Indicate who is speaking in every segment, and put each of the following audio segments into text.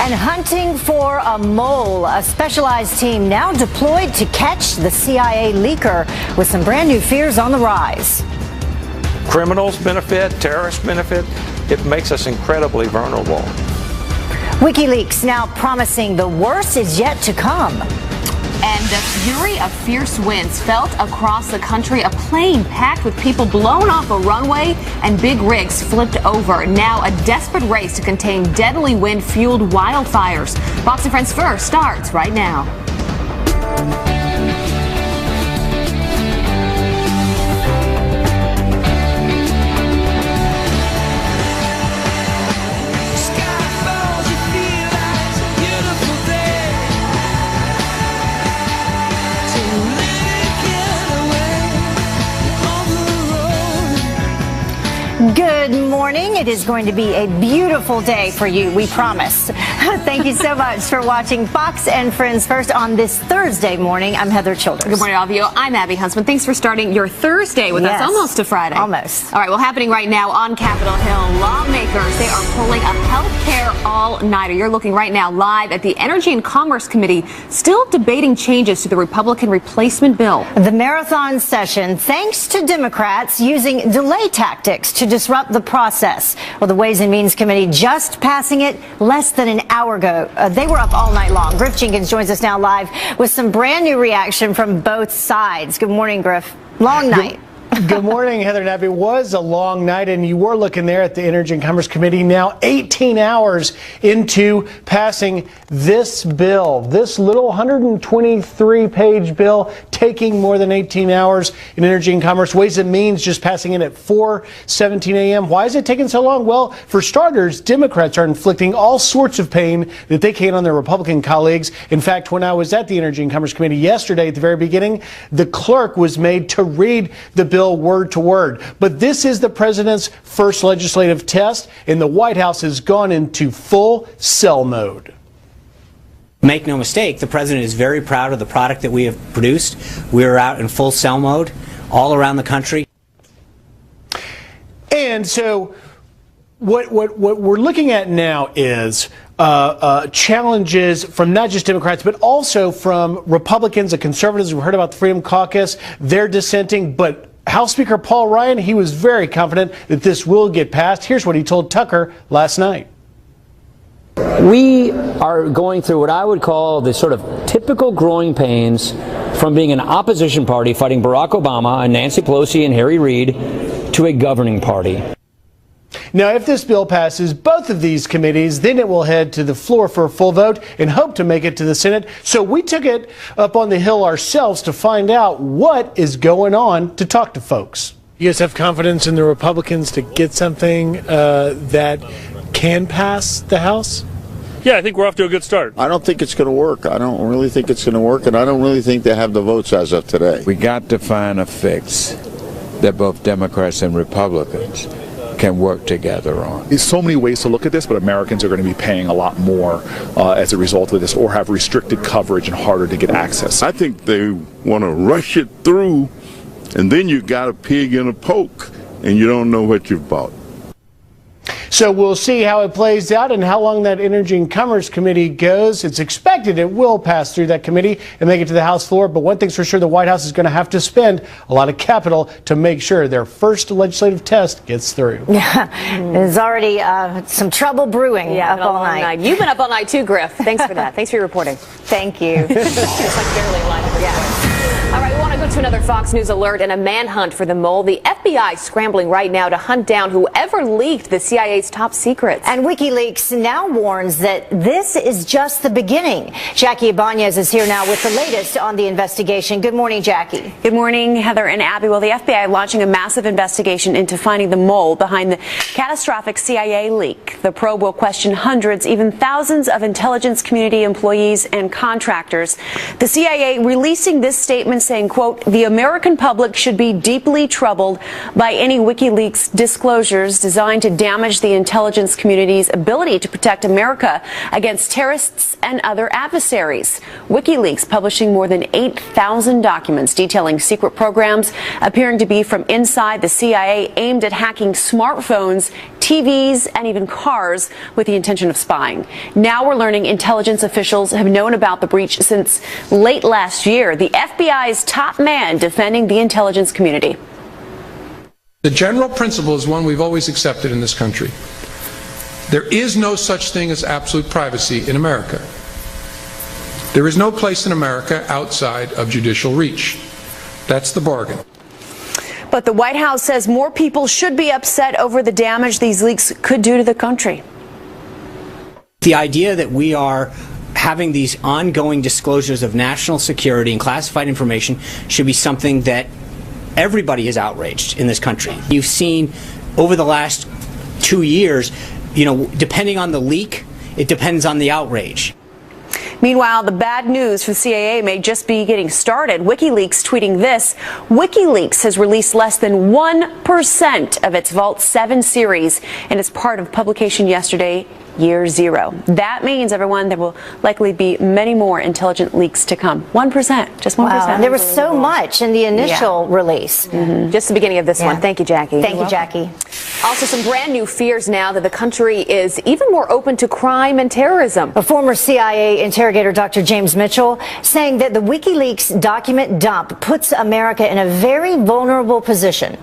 Speaker 1: And hunting for a mole, a specialized team now deployed to catch the CIA leaker with some brand new fears on the rise.
Speaker 2: Criminals benefit, terrorists benefit. It makes us incredibly vulnerable.
Speaker 1: WikiLeaks now promising the worst is yet to come.
Speaker 3: And the fury of fierce winds felt across the country. A plane packed with people blown off a runway and big rigs flipped over. Now a desperate race to contain deadly wind-fueled wildfires. Fox and Friends First starts right now.
Speaker 1: Good morning. It is going to be a beautiful day for you, we promise. Thank you so much for watching Fox and Friends First on this Thursday morning. I'm Heather Childers.
Speaker 3: Good morning, all of you. I'm Abby Huntsman. Thanks for starting your Thursday with us. Almost to Friday.
Speaker 1: Almost.
Speaker 3: All right, well, happening right now on Capitol Hill, lawmakers, they are pulling a health care all-nighter. You're looking right now live at the Energy and Commerce Committee, still debating changes to the Republican replacement bill.
Speaker 1: The marathon session, thanks to Democrats using delay tactics to disrupt the process. Well, the Ways and Means Committee just passing it less than an hour ago. They were up all night long. Griff Jenkins joins us now live with some brand new reaction from both sides. Good morning, Griff. Long night.
Speaker 4: Good morning, Heather and Abby. It was a long night, and you were looking there at the Energy and Commerce Committee now 18 hours into passing this bill, this little 123-page bill, taking more than 18 hours in Energy and Commerce. Ways and Means just passing it at 4:17 a.m. Why is it taking so long? Well, for starters, Democrats are inflicting all sorts of pain that they can on their Republican colleagues. In fact, when I was at the Energy and Commerce Committee yesterday at the very beginning, the clerk was made to read the bill word to word. But this is the president's first legislative test, and the White House has gone into full sell mode.
Speaker 5: Make no mistake, the president is very proud of the product that we have produced. We are out in full sell mode all around the country.
Speaker 4: And so what we're looking at now is challenges from not just Democrats, but also from Republicans and conservatives. We heard about the Freedom Caucus. They're dissenting, but House Speaker Paul Ryan, he was very confident that this will get passed. Here's what he told Tucker last night.
Speaker 6: We are going through what I would call the sort of typical growing pains from being an opposition party fighting Barack Obama and Nancy Pelosi and Harry Reid to a governing party.
Speaker 4: Now, if this bill passes both of these committees, then it will head to the floor for a full vote and hope to make it to the Senate. So we took it up on the Hill ourselves to find out what is going on, to talk to folks. You guys have confidence in the Republicans to get something that can pass the House?
Speaker 7: Yeah, I think we're off to a good start.
Speaker 8: I don't think it's going to work. I don't really think it's going to work, and I don't really think they have the votes as of today.
Speaker 9: We got to find a fix that both Democrats and Republicans can work together on.
Speaker 7: There's so many ways to look at this, but Americans are going to be paying a lot more as a result of this, or have restricted coverage and harder to get access.
Speaker 8: I think they want to rush it through, and then you got a pig in a poke, and you don't know what you've bought.
Speaker 4: So we'll see how it plays out and how long that Energy and Commerce Committee goes. It's expected it will pass through that committee and make it to the House floor. But one thing's for sure, the White House is going to have to spend a lot of capital to make sure their first legislative test gets through.
Speaker 1: Yeah, there's already some trouble brewing up all night.
Speaker 3: You've been up all night too, Griff. Thanks for that. Thanks for your reporting.
Speaker 1: Thank you.
Speaker 3: It's like barely a line of reporting. All right, we want to go to another Fox News alert and a manhunt for the mole. The FBI scrambling right now to hunt down whoever leaked the CIA's top secrets.
Speaker 1: And WikiLeaks now warns that this is just the beginning. Jackie Ibanez is here now with the latest on the investigation. Good morning, Jackie.
Speaker 10: Good morning, Heather and Abby. Well, the FBI launching a massive investigation into finding the mole behind the catastrophic CIA leak. The probe will question hundreds, even thousands of intelligence community employees and contractors. The CIA releasing this statement saying, quote, "The American public should be deeply troubled by any WikiLeaks disclosures designed to damage the intelligence community's ability to protect America against terrorists and other adversaries." WikiLeaks publishing more than 8,000 documents detailing secret programs appearing to be from inside the CIA aimed at hacking smartphones, TVs, and even cars with the intention of spying. Now we're learning intelligence officials have known about the breach since late last year. The FBI's top man defending the intelligence community.
Speaker 11: The general principle is one we've always accepted in this country. There is no such thing as absolute privacy in America. There is no place in America outside of judicial reach. That's the bargain.
Speaker 10: But the White House says more people should be upset over the damage these leaks could do to the country.
Speaker 5: The idea that we are having these ongoing disclosures of national security and classified information should be something that everybody is outraged in this country. You've seen over the last 2 years, depending on the leak, it depends on the outrage.
Speaker 10: Meanwhile, the bad news for the CIA may just be getting started. WikiLeaks tweeting this: WikiLeaks has released less than 1% of its Vault 7 series, and as part of publication yesterday, year 0. That means, everyone, there will likely be many more intelligent leaks to come. 1%, just 1%.
Speaker 1: Wow. There was so much in the initial release.
Speaker 3: Just the beginning of this one. Thank you, Jackie.
Speaker 1: Thank you, Jackie.
Speaker 3: Also, some brand new fears now that the country is even more open to crime and terrorism.
Speaker 1: A former CIA interrogator, Dr. James Mitchell, saying that the WikiLeaks document dump puts America in a very vulnerable position.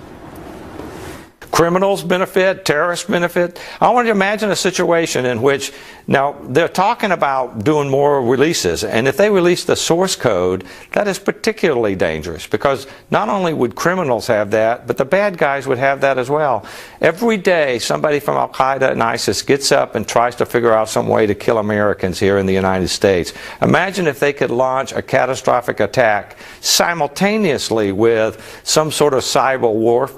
Speaker 2: Criminals benefit, terrorists benefit. I want you to imagine a situation in which, now they're talking about doing more releases, and if they release the source code, that is particularly dangerous, because not only would criminals have that, but the bad guys would have that as well. Every day somebody from Al-Qaeda and ISIS gets up and tries to figure out some way to kill Americans here in the United States. Imagine if they could launch a catastrophic attack simultaneously with some sort of cyber war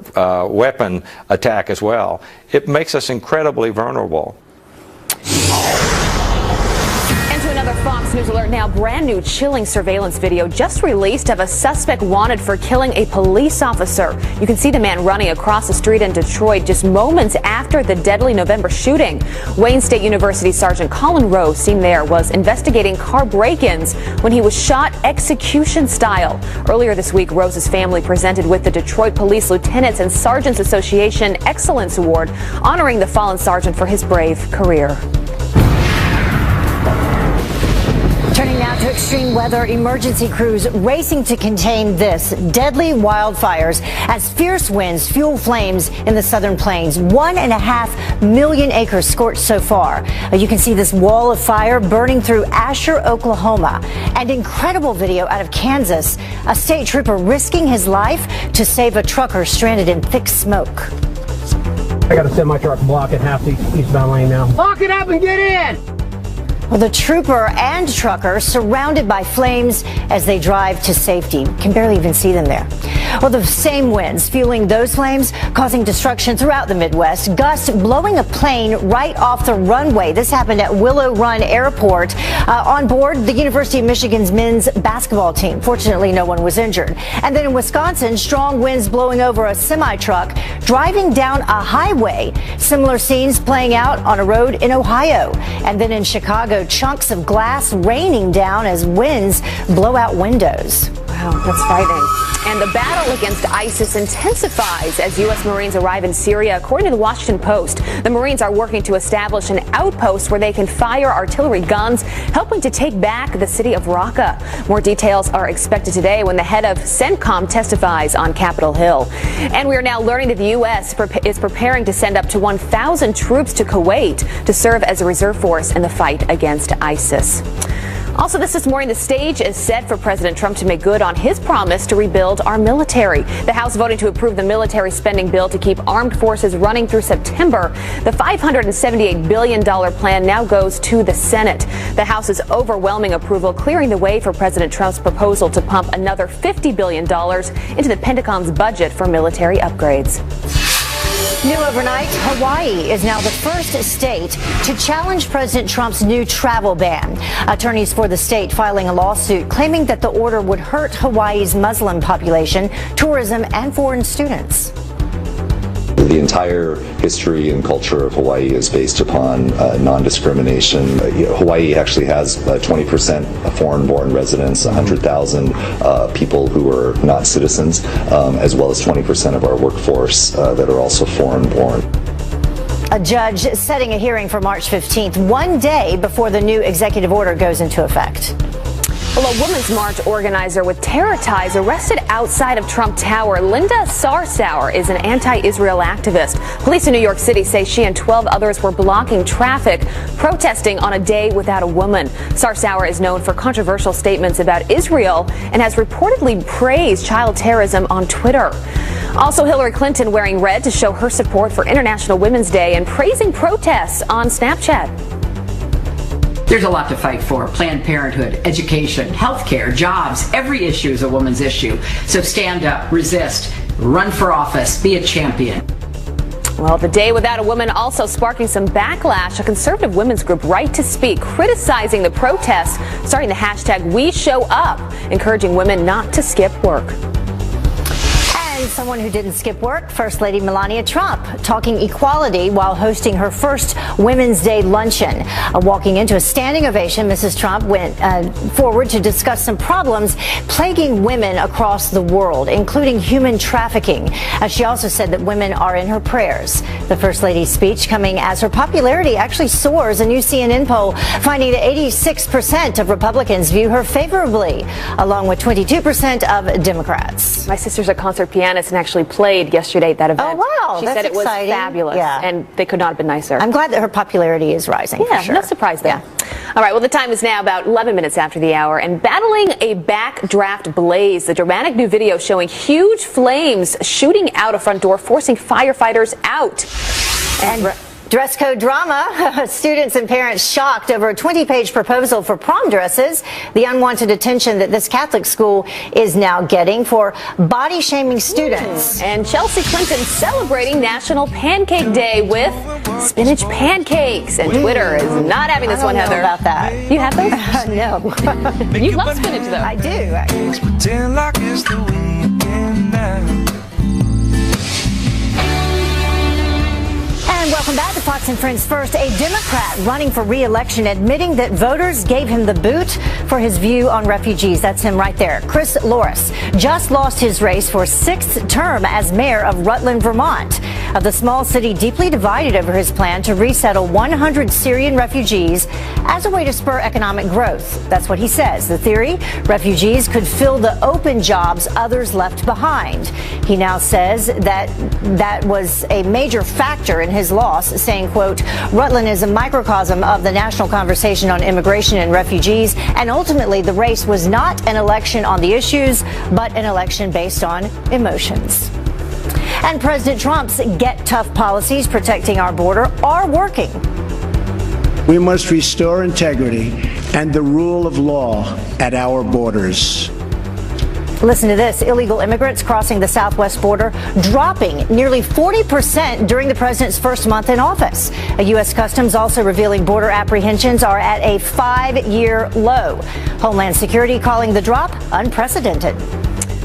Speaker 2: weapon attack as well. It makes us incredibly vulnerable.
Speaker 3: And to another Fox News alert now, brand new chilling surveillance video just released of a suspect wanted for killing a police officer. You can see the man running across the street in Detroit just moments after the deadly November shooting. Wayne State University Sergeant Colin Rowe, seen there, was investigating car break-ins when he was shot execution style. Earlier this week, Rose's family presented with the Detroit Police Lieutenants and Sergeants Association Excellence Award, honoring the fallen sergeant for his brave career.
Speaker 1: Turning now to extreme weather, emergency crews racing to contain this deadly wildfires as fierce winds fuel flames in the southern plains. 1.5 million acres scorched so far. You can see this wall of fire burning through Asher, Oklahoma. And incredible video out of Kansas. A state trooper risking his life to save a trucker stranded in thick smoke.
Speaker 12: I got to send my truck block at half the eastbound lane now. Lock it up and get in!
Speaker 1: Well, the trooper and trucker surrounded by flames as they drive to safety. Can barely even see them there. Well, the same winds fueling those flames, causing destruction throughout the Midwest. Gusts blowing a plane right off the runway. This happened at Willow Run Airport. On board, the University of Michigan's men's basketball team. Fortunately, no one was injured. And then in Wisconsin, strong winds blowing over a semi-truck, driving down a highway. Similar scenes playing out on a road in Ohio. And then in Chicago, chunks of glass raining down as winds blow out windows.
Speaker 3: Wow, that's frightening. And the battle against ISIS intensifies as U.S. Marines arrive in Syria. According to the Washington Post, the Marines are working to establish an outpost where they can fire artillery guns, helping to take back the city of Raqqa. More details are expected today when the head of CENTCOM testifies on Capitol Hill. And we are now learning that the U.S. is preparing to send up to 1,000 troops to Kuwait to serve as a reserve force in the fight against ISIS. Also, this morning, the stage is set for President Trump to make good on his promise to rebuild our military. The House voted to approve the military spending bill to keep armed forces running through September. The $578 billion plan now goes to the Senate. The House's overwhelming approval clearing the way for President Trump's proposal to pump another $50 billion into the Pentagon's budget for military upgrades.
Speaker 1: New overnight, Hawaii is now the first state to challenge President Trump's new travel ban. Attorneys for the state filing a lawsuit claiming that the order would hurt Hawaii's Muslim population, tourism, and foreign students.
Speaker 13: The entire history and culture of Hawaii is based upon non-discrimination. Hawaii actually has 20% foreign-born residents, 100,000 people who are not citizens, as well as 20% of our workforce that are also foreign-born.
Speaker 1: A judge setting a hearing for March 15th, one day before the new executive order goes into effect.
Speaker 3: Well, a Women's March organizer with terror ties arrested outside of Trump Tower. Linda Sarsour is an anti-Israel activist. Police in New York City say she and 12 others were blocking traffic, protesting on a day without a woman. Sarsour is known for controversial statements about Israel and has reportedly praised child terrorism on Twitter. Also, Hillary Clinton wearing red to show her support for International Women's Day and praising protests on Snapchat.
Speaker 14: There's a lot to fight for. Planned Parenthood, education, healthcare, jobs. Every issue is a woman's issue. So stand up, resist, run for office, be a champion.
Speaker 3: Well, the day without a woman also sparking some backlash. A conservative women's group, Right to Speak, criticizing the protests, starting the hashtag #WeShowUp, encouraging women not to skip work.
Speaker 1: And someone who didn't skip work, First Lady Melania Trump, talking equality while hosting her first Women's Day luncheon. Walking into a standing ovation, Mrs. Trump went forward to discuss some problems plaguing women across the world, including human trafficking. She also said that women are in her prayers. The First Lady's speech coming as her popularity actually soars. A new CNN poll finding that 86% of Republicans view her favorably, along with 22% of Democrats.
Speaker 3: My sister's a concert pianist and actually played yesterday at that event.
Speaker 1: Oh, wow.
Speaker 3: She
Speaker 1: That's
Speaker 3: said it was
Speaker 1: exciting.
Speaker 3: fabulous,
Speaker 1: Yeah.
Speaker 3: and they could not have been nicer.
Speaker 1: I'm glad that her popularity is rising.
Speaker 3: Yeah,
Speaker 1: for sure.
Speaker 3: no surprise there. All right, well, the time is now about 11 minutes after the hour, and battling a backdraft blaze, the dramatic new video showing huge flames shooting out a front door, forcing firefighters out.
Speaker 1: And dress code drama. Students and parents shocked over a 20-page proposal for prom dresses. The unwanted attention that this Catholic school is now getting for body-shaming students.
Speaker 3: And Chelsea Clinton celebrating National Pancake Day with spinach pancakes. And Twitter is not having this one, Heather.
Speaker 1: I don't know about that.
Speaker 3: You have those?
Speaker 1: No.
Speaker 3: You love spinach, though.
Speaker 1: I do.
Speaker 15: Pretend like it's the weekend now.
Speaker 1: And welcome back to Fox and Friends First. A Democrat running for re-election admitting that voters gave him the boot for his view on refugees. That's him right there. Chris Loris just lost his race for 6th term as mayor of Rutland, Vermont. The small city deeply divided over his plan to resettle 100 Syrian refugees as a way to spur economic growth. That's what he says. The theory, refugees could fill the open jobs others left behind. He now says that that was a major factor in his loss, saying, quote, Rutland is a microcosm of the national conversation on immigration and refugees, and ultimately the race was not an election on the issues, but an election based on emotions. And President Trump's get tough policies protecting our border are working.
Speaker 16: We must restore integrity and the rule of law at our borders.
Speaker 1: Listen to this. Illegal immigrants crossing the southwest border dropping nearly 40% during the president's first month in office. U.S. Customs also revealing border apprehensions are at a 5-year low. Homeland Security calling the drop unprecedented.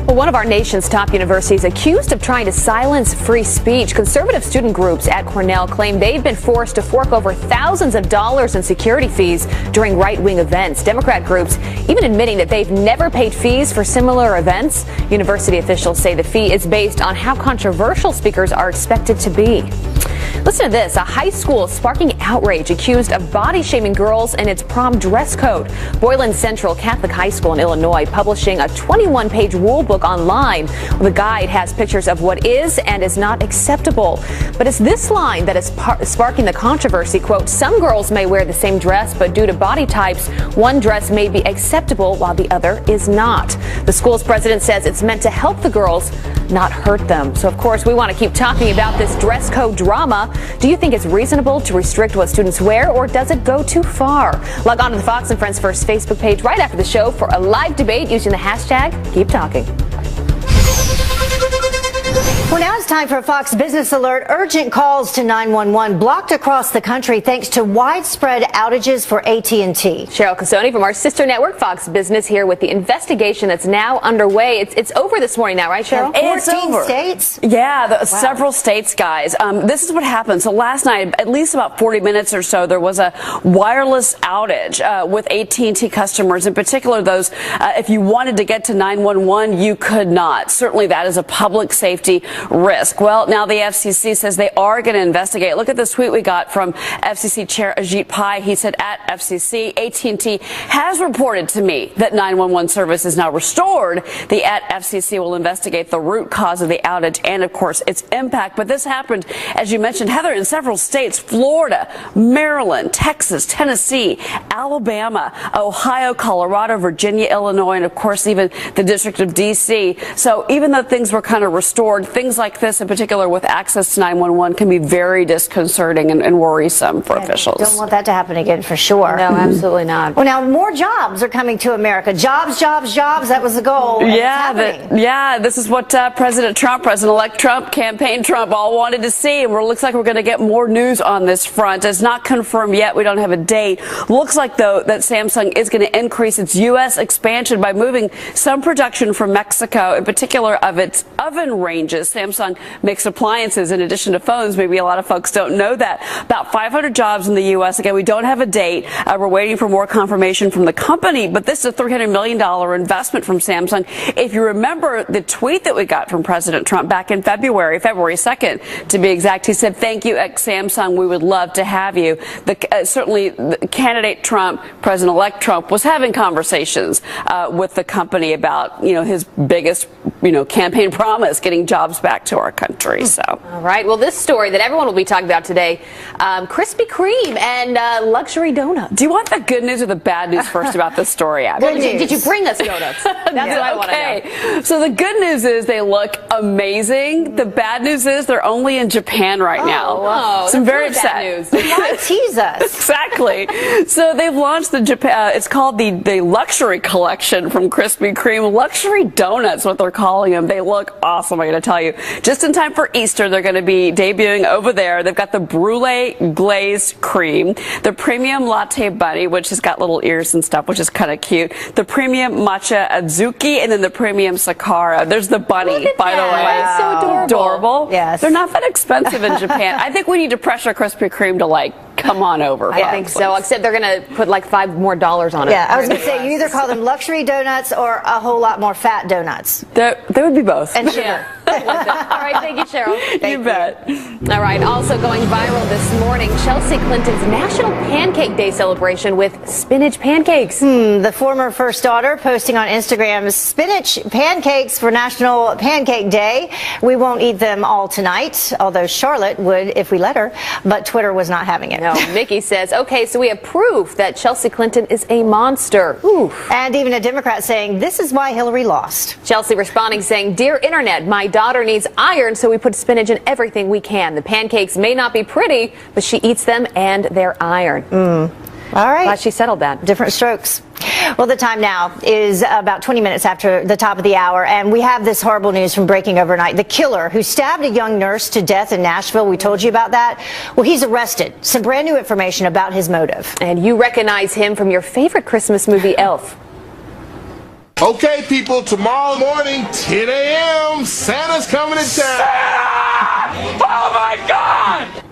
Speaker 3: Well, one of our nation's top universities accused of trying to silence free speech. Conservative student groups at Cornell claim they've been forced to fork over thousands of dollars in security fees during right-wing events. Democrat groups even admitting that they've never paid fees for similar events. University officials say the fee is based on how controversial speakers are expected to be. Listen to this. A high school sparking outrage accused of body-shaming girls in its prom dress code. Boylan Central Catholic High School in Illinois publishing a 21-page rule book online. The guide has pictures of what is and is not acceptable. But it's this line that is sparking the controversy. Quote, some girls may wear the same dress, but due to body types, one dress may be acceptable while the other is not. The school's president says it's meant to help the girls, not hurt them. So, of course, we want to keep talking about this dress code drama. Do you think it's reasonable to restrict what students wear, or does it go too far? Log on to the Fox and Friends First Facebook page right after the show for a live debate using the hashtag #KeepTalking.
Speaker 1: Well, now it's time for a Fox Business Alert. Urgent calls to 911 blocked across the country thanks to widespread outages for AT&T.
Speaker 3: Cheryl Casoni from our sister network, Fox Business, here with the investigation that's now underway. It's over this morning now, right, Cheryl?
Speaker 17: It's
Speaker 1: 14
Speaker 17: over.
Speaker 1: states?
Speaker 17: Yeah,
Speaker 1: Wow.
Speaker 17: several states, guys. This is what happened. So last night, at least about 40 minutes or so, there was a wireless outage with AT&T customers, in particular those, if you wanted to get to 911, you could not. Certainly that is a public safety risk. Well, now the FCC says they are going to investigate. Look at this tweet we got from FCC Chair Ajit Pai. He said, at FCC, AT&T has reported to me that 911 service is now restored. The at FCC will investigate the root cause of the outage and, of course, its impact. But this happened, as you mentioned, Heather, in several states: Florida, Maryland, Texas, Tennessee, Alabama, Ohio, Colorado, Virginia, Illinois, and, of course, even the District of D.C. So even though things were kind of restored, things like this, in particular with access to 911, can be very disconcerting and worrisome for officials.
Speaker 1: Don't want that to happen again, for sure.
Speaker 3: No, absolutely not.
Speaker 1: Well, now more jobs are coming to America. Jobs, jobs, jobs. That was the goal.
Speaker 17: Yeah, this is what President Trump, President-elect Trump, campaign Trump all wanted to see. And it looks like we're going to get more news on this front. It's not confirmed yet. We don't have a date. Looks like, though, that Samsung is going to increase its U.S. expansion by moving some production from Mexico, in particular of its oven ranges. Samsung makes appliances in addition to phones. Maybe a lot of folks don't know that. About 500 jobs in the U.S. Again, we don't have a date. We're waiting for more confirmation from the company. But this is a $300 million investment from Samsung. If you remember the tweet that we got from President Trump back in February 2nd, to be exact, he said, "Thank you, Samsung. We would love to have you." Certainly, the candidate Trump, President-elect Trump, was having conversations with the company about, his biggest, campaign promise, getting jobs back to our country. So,
Speaker 3: all right. Well, this story that everyone will be talking about today, Krispy Kreme and luxury donuts.
Speaker 17: Do you want the good news or the bad news first about this story, Abby?
Speaker 3: Well, did you bring us donuts? That's what I want to know.
Speaker 17: So the good news is they look amazing. The bad news is they're only in Japan right now.
Speaker 3: Wow.
Speaker 17: So I'm very upset.
Speaker 3: Bad news.
Speaker 1: Why tease us?
Speaker 17: Exactly. So they've launched the Japan. It's called the luxury collection from Krispy Kreme. Luxury donuts, what they're calling them. They look awesome. I got to tell you. Just in time for Easter, they're going to be debuting over there. They've got the brulee glazed cream, the premium latte bunny, which has got little ears and stuff, which is kind of cute. The premium matcha azuki, and then the premium sakara. There's the bunny, by the way.
Speaker 3: Wow. So adorable.
Speaker 1: Yes.
Speaker 17: They're not that expensive in Japan. I think we need to pressure Krispy Kreme to come on over.
Speaker 3: I think so, except they're going to put $5 more on it.
Speaker 1: Yeah, I was going to say, you either call them luxury donuts or a whole lot more fat donuts.
Speaker 17: They would be both.
Speaker 1: And sugar.
Speaker 3: All right, thank you, Cheryl.
Speaker 17: You bet.
Speaker 3: All right, also going viral this morning, Chelsea Clinton's National Pancake Day celebration with spinach pancakes.
Speaker 1: The former first daughter posting on Instagram spinach pancakes for National Pancake Day. We won't eat them all tonight, although Charlotte would if we let her, but Twitter was not having it.
Speaker 3: No, Mickey says, okay, so we have proof that Chelsea Clinton is a monster. Ooh.
Speaker 1: And even a Democrat saying, this is why Hillary lost.
Speaker 3: Chelsea responding saying, dear Internet, my daughter needs iron, so we put spinach in everything we can. The pancakes may not be pretty, but she eats them and they're iron.
Speaker 1: All right.
Speaker 3: Glad she settled that.
Speaker 1: Different strokes. Well, the time now is about 20 minutes after the top of the hour, and we have this horrible news from breaking overnight. The killer who stabbed a young nurse to death in Nashville, we told you about that. Well, he's arrested. Some brand new information about his motive.
Speaker 3: And you recognize him from your favorite Christmas movie, Elf.
Speaker 18: Okay, people, tomorrow morning, 10 a.m., Santa's coming to town.
Speaker 3: Santa! Oh, my God!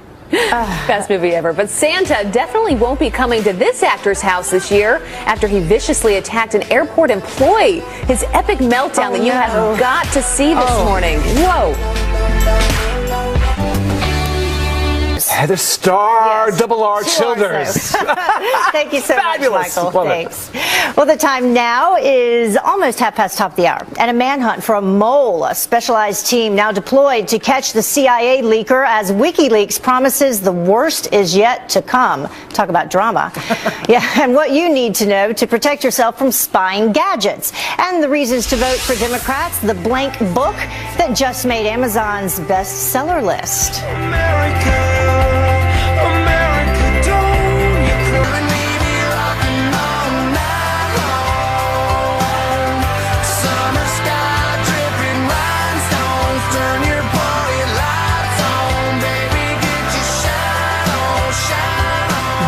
Speaker 3: Best movie ever. But Santa definitely won't be coming to this actor's house this year after he viciously attacked an airport employee. His epic meltdown that you have got to see this morning. Whoa.
Speaker 19: Heather Starr, Double R Childers.
Speaker 1: Thank you so
Speaker 19: Fabulous.
Speaker 1: much, Michael. Thanks. Well, the time now is almost top of the hour. And a manhunt for a mole, a specialized team now deployed to catch the CIA leaker as WikiLeaks promises the worst is yet to come. Talk about drama. Yeah, and what you need to know to protect yourself from spying gadgets. And the reasons to vote for Democrats, the blank book that just made Amazon's bestseller list.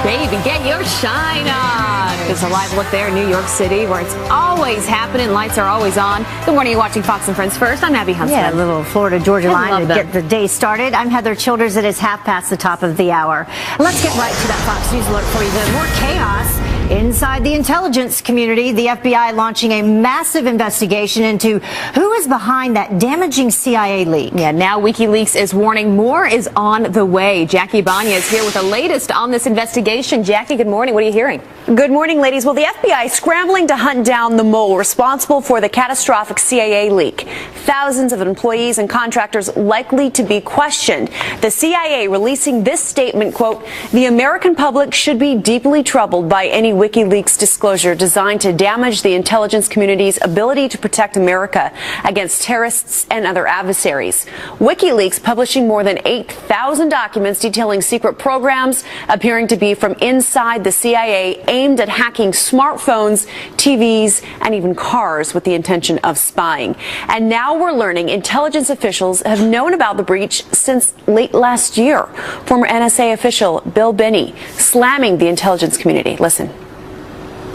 Speaker 3: Baby, get your shine on. There's a live look there in New York City where it's always happening. Lights are always on. Good morning. You're watching Fox and Friends First. I'm Abby Huntsman.
Speaker 1: Yeah, a little Florida-Georgia line to get the day started. I'm Heather Childers. It is 5:30 the top of the hour. Let's get right to that Fox News alert for you. More chaos in Inside the intelligence community, the FBI launching a massive investigation into who is behind that damaging CIA leak.
Speaker 3: Yeah, now WikiLeaks is warning more is on the way. Jackie Banya is here with the latest on this investigation. Jackie, good morning. What are you hearing?
Speaker 10: Good morning, ladies. Well, the FBI scrambling to hunt down the mole responsible for the catastrophic CIA leak. Thousands of employees and contractors likely to be questioned. The CIA releasing this statement, quote, "The American public should be deeply troubled by any WikiLeaks disclosure designed to damage the intelligence community's ability to protect America against terrorists and other adversaries." WikiLeaks publishing more than 8,000 documents detailing secret programs appearing to be from inside the CIA aimed at hacking smartphones, TVs, and even cars with the intention of spying. And now we're learning intelligence officials have known about the breach since late last year. Former NSA official Bill Binney slamming the intelligence community. Listen.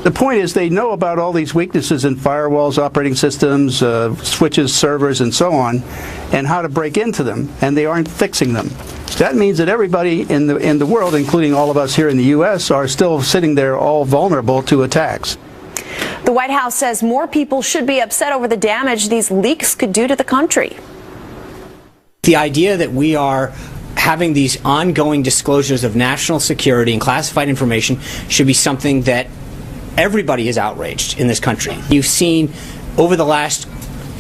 Speaker 20: The point is they know about all these weaknesses in firewalls, operating systems, switches, servers, and so on, and how to break into them, and they aren't fixing them. That means that everybody in the world, including all of us here in the U.S., are still sitting there all vulnerable to attacks.
Speaker 10: The White House says more people should be upset over the damage these leaks could do to the country.
Speaker 5: The idea that we are having these ongoing disclosures of national security and classified information should be something that everybody is outraged in this country. You've seen over the last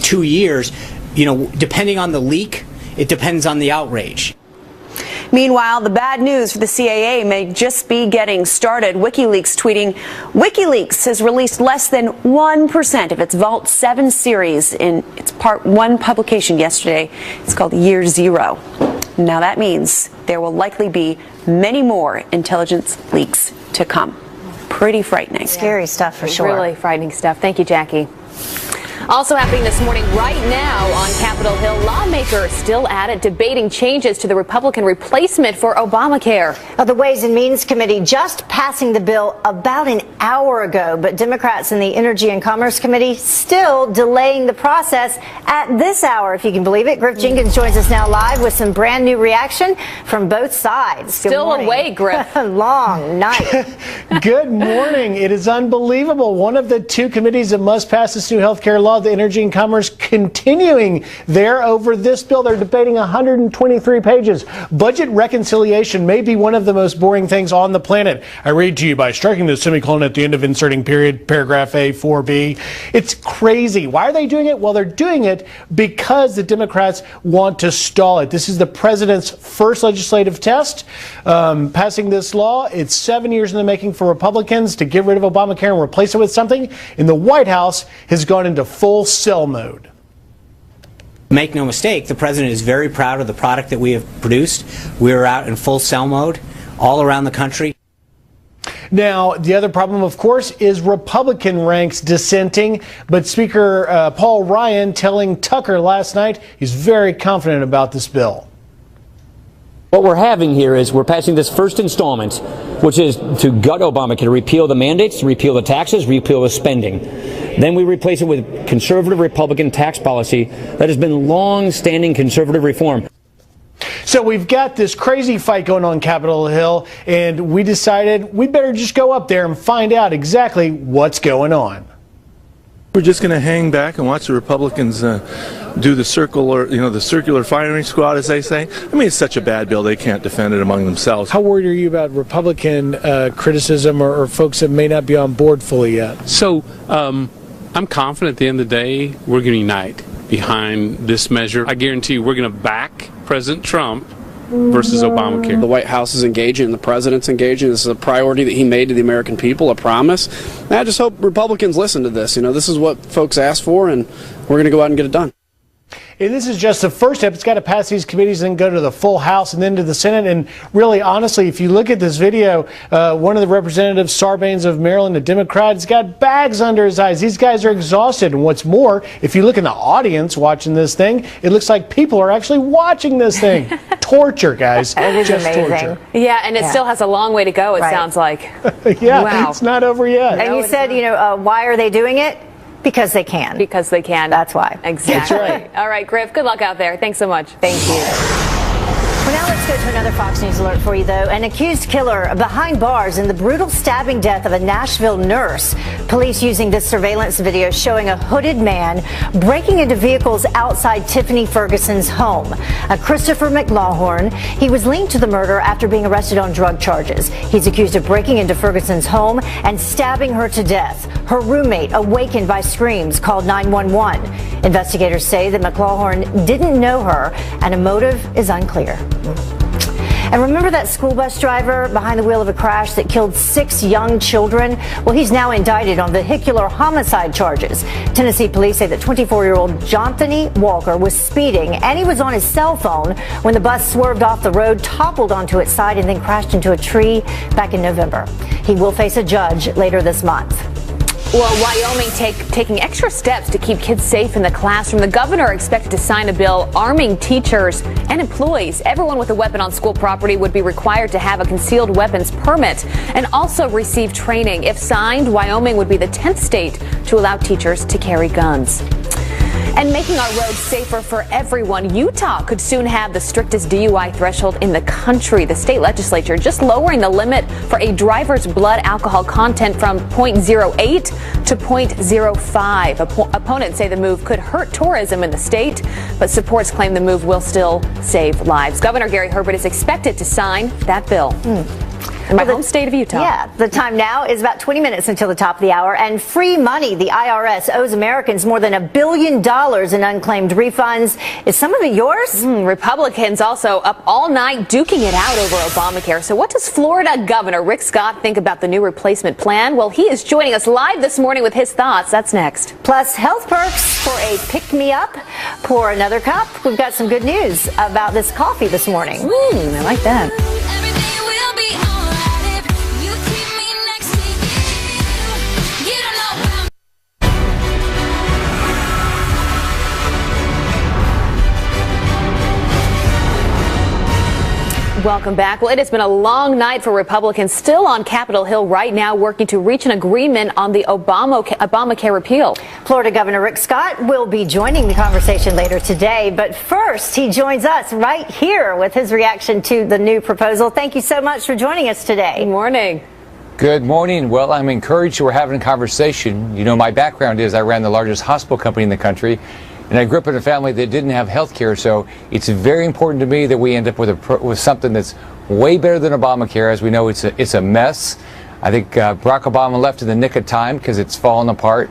Speaker 5: 2 years, depending on the leak, it depends on the outrage.
Speaker 10: Meanwhile, the bad news for the CIA may just be getting started. WikiLeaks tweeting, WikiLeaks has released less than 1% of its Vault 7 series in its Part 1 publication yesterday. It's called Year Zero. Now that means there will likely be many more intelligence leaks to come. Pretty frightening.
Speaker 1: Scary stuff for sure.
Speaker 3: Really frightening stuff. Thank you, Jackie. Also happening this morning right now on Capitol Hill, lawmakers still at it debating changes to the Republican replacement for Obamacare.
Speaker 1: The Ways and Means Committee just passing the bill about an hour ago, but Democrats in the Energy and Commerce Committee still delaying the process at this hour, if you can believe it. Griff Jenkins joins us now live with some brand new reaction from both sides.
Speaker 3: Still awake, Griff.
Speaker 1: Long night.
Speaker 4: Good morning. It is unbelievable. One of the two committees that must pass this new health care law, the Energy and Commerce, continuing there over this bill. They're debating 123 pages. Budget reconciliation may be one of the most boring things on the planet. I read to you by striking the semicolon at the end of inserting period, paragraph A, 4B. It's crazy. Why are they doing it? Well, they're doing it because the Democrats want to stall it. This is the president's first legislative test. Passing this law, it's 7 years in the making for Republicans to get rid of Obamacare and replace it with something. And the White House has gone into full sell mode.
Speaker 5: Make no mistake, the president is very proud of the product that we have produced. We're out in full sell mode all around the country.
Speaker 4: Now, the other problem, of course, is Republican ranks dissenting, but Speaker Paul Ryan telling Tucker last night he's very confident about this bill.
Speaker 6: What we're having here is we're passing this first installment, which is to gut Obamacare, to repeal the mandates, to repeal the taxes, repeal the spending. Then we replace it with conservative Republican tax policy that has been long-standing conservative reform.
Speaker 4: So we've got this crazy fight going on Capitol Hill, and we decided we better just go up there and find out exactly what's going on.
Speaker 21: We're just going to hang back and watch the Republicans do the circular firing squad, as they say. I mean, it's such a bad bill, they can't defend it among themselves.
Speaker 4: How worried are you about Republican criticism or folks that may not be on board fully yet?
Speaker 22: So I'm confident at the end of the day we're going to unite behind this measure. I guarantee you we're going to back President Trump versus Obamacare.
Speaker 23: The White House is engaging, the president's engaging. This is a priority that he made to the American people, a promise. And I just hope Republicans listen to this. This is what folks asked for, and we're going to go out and get it done.
Speaker 4: And this is just the first step. It's got to pass these committees and go to the full House and then to the Senate. And really, honestly, if you look at this video, one of the representatives, Sarbanes of Maryland, a Democrat, has got bags under his eyes. These guys are exhausted. And what's more, if you look in the audience watching this thing, it looks like people are actually watching this thing. Torture, guys.
Speaker 1: That is
Speaker 4: just
Speaker 1: amazing.
Speaker 4: torture.
Speaker 3: Yeah, and it still has a long way to go, it sounds like.
Speaker 4: Yeah,
Speaker 3: wow.
Speaker 4: It's not over yet.
Speaker 1: And you said, why are they doing it? Because they can.
Speaker 3: Because they can.
Speaker 1: That's why.
Speaker 3: Exactly.
Speaker 4: That's right.
Speaker 3: All right, Griff, good luck out there. Thanks so much.
Speaker 1: Thank you. Well, now let's go to another Fox News alert for you, though. An accused killer behind bars in the brutal stabbing death of a Nashville nurse. Police using this surveillance video showing a hooded man breaking into vehicles outside Tiffany Ferguson's home. Christopher McLawhorn, he was linked to the murder after being arrested on drug charges. He's accused of breaking into Ferguson's home and stabbing her to death. Her roommate, awakened by screams, called 911. Investigators say that McLawhorn didn't know her and a motive is unclear. And remember that school bus driver behind the wheel of a crash that killed 6 young children? Well, he's now indicted on vehicular homicide charges. Tennessee police say that 24-year-old Jonthany Walker was speeding and he was on his cell phone when the bus swerved off the road, toppled onto its side, and then crashed into a tree back in November. He will face a judge later this month.
Speaker 3: Well, Wyoming taking extra steps to keep kids safe in the classroom. The governor expected to sign a bill arming teachers and employees. Everyone with a weapon on school property would be required to have a concealed weapons permit and also receive training. If signed, Wyoming would be the 10th state to allow teachers to carry guns. And making our roads safer for everyone, Utah could soon have the strictest DUI threshold in the country. The state legislature just lowering the limit for a driver's blood alcohol content from 0.08 to 0.05. Opponents say the move could hurt tourism in the state, but supports claim the move will still save lives. Governor Gary Herbert is expected to sign that bill. In my home state of Utah.
Speaker 1: Yeah, the time now is about 20 minutes until the top of the hour. And free money. The IRS owes Americans more than $1 billion in unclaimed refunds. Is some of it yours?
Speaker 3: Republicans also up all night duking it out over Obamacare. So what does Florida Governor Rick Scott think about the new replacement plan? Well, he is joining us live this morning with his thoughts. That's next.
Speaker 1: Plus health perks for a pick-me-up. Pour another cup. We've got some good news about this coffee this morning.
Speaker 3: I like that. Welcome back. Well, it has been a long night for Republicans still on Capitol Hill right now working to reach an agreement on the Obamacare repeal.
Speaker 1: Florida Governor Rick Scott will be joining the conversation later today. But first, he joins us right here with his reaction to the new proposal. Thank you so much for joining us today.
Speaker 3: Good morning.
Speaker 7: Good morning. Well, I'm encouraged we're having a conversation. You know, my background is I ran the largest hospital company in the country. And I grew up in a family that didn't have health care, so it's very important to me that we end up with something that's way better than Obamacare. As we know, it's a mess. I think Barack Obama left in the nick of time because it's fallen apart.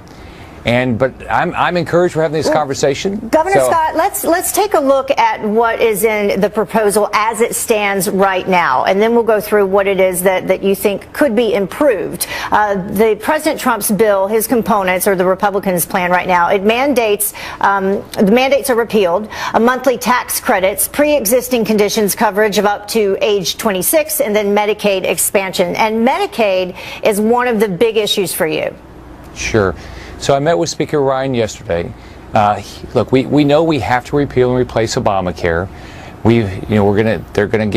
Speaker 7: But I'm encouraged we're having this conversation.
Speaker 1: Governor Scott, let's take a look at what is in the proposal as it stands right now, and then we'll go through what it is that you think could be improved. The President Trump's bill, his components, or the Republicans' plan right now, it mandates the mandates are repealed, a monthly tax credits, pre-existing conditions coverage of up to age 26, and then Medicaid expansion. And Medicaid is one of the big issues for you.
Speaker 7: Sure. So I met with Speaker Ryan yesterday. Look, we know we have to repeal and replace Obamacare. They're going to get